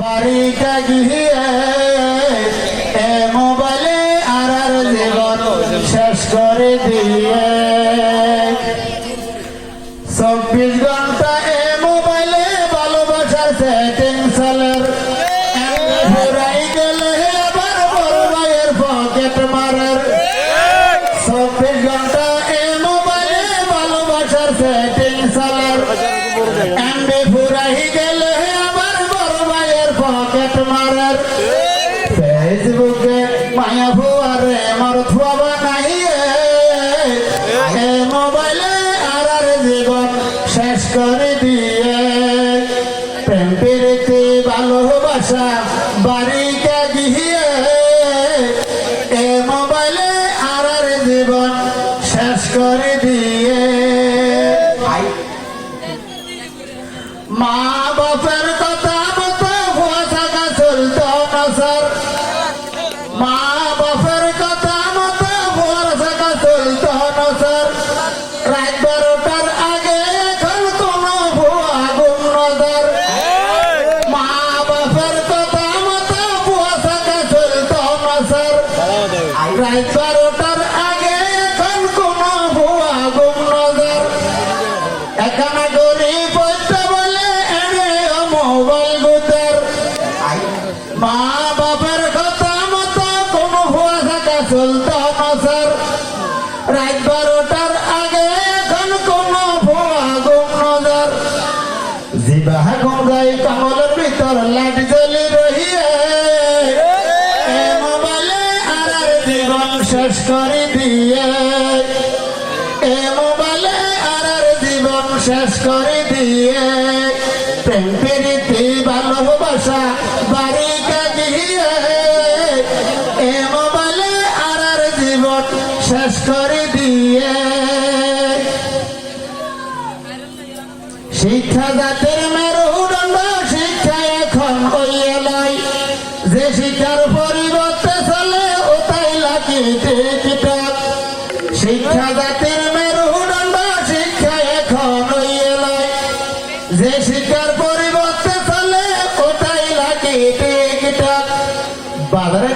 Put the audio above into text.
বাড়িটা গিয়ে মোবাইলে আর জীবন শেষ করে দিয়ে 24 ঘন্টা মোবাইলে ভালোবাসার সেটিং সালের ঘুরাই গেলে আবার বড় ভাইয়ের পকেট মারার 24 ঘন্টা মোবাইলে ভালোবাসার সেটিং সালের এমবি ঘুরাই গেলে আবার বড় ভাইয়ের পকেট মারার ফেসবুকে মায়া ভুয়ারে মর থুয়াবা নাই মোবাইলে আর জীবন শেষ করে দিয়ে প্রেম প্রীতি ভালোবাসা বাড়িতে গিয়ে মোবাইলে আর জীবন শেষ করে দিয়ে মা বাপের কথা মতো ভুয়া থাকা চলতো না স্যার মা বাপের কথা মতো ভুয়া থাকা চলতো না স্যার রাত 12টার আগে এখন কোনো ভুয়া গুণদার মা বাপের কথা মতো ভুয়া থাকা চলতো না স্যার রাত 12টার আগে এখন কোনো ভুয়া গুণদার এখানে গরিব হইতে বলে এনে মোবাইল গুতার মা বাপের কথা মতো কোনো ভুয়া থাকা চলতো না স্যার রাত 12টার আগে এখন কোনো ভুয়া গুণদার জিবাহ গঙ্গাই কমলের ভিতর লাইট জ্বলি রহিয়ে মোবাইলে আর জীবন শেষ করে দিয়ে মোবাইলে আর জীবন শেষ করে দিয়ে প্রেম প্রীতি ভালোবাসা বাড়িতে গিয়ে মোবাইলে আর জীবন শেষ করে দিয়ে শিক্ষা জাতির মেরুদণ্ড শিক্ষা এখন হইয়ে লয় যে শিক্ষার পরিবর্তে চলে ও তাই লাগে টিকটক শিক্ষা জাতির মেরুদণ্ড শিক্ষা এখন হইয়ে লয় যে শিক্ষার পরিবর্তে চলে ও তাই লাগে টিকটক বাজারে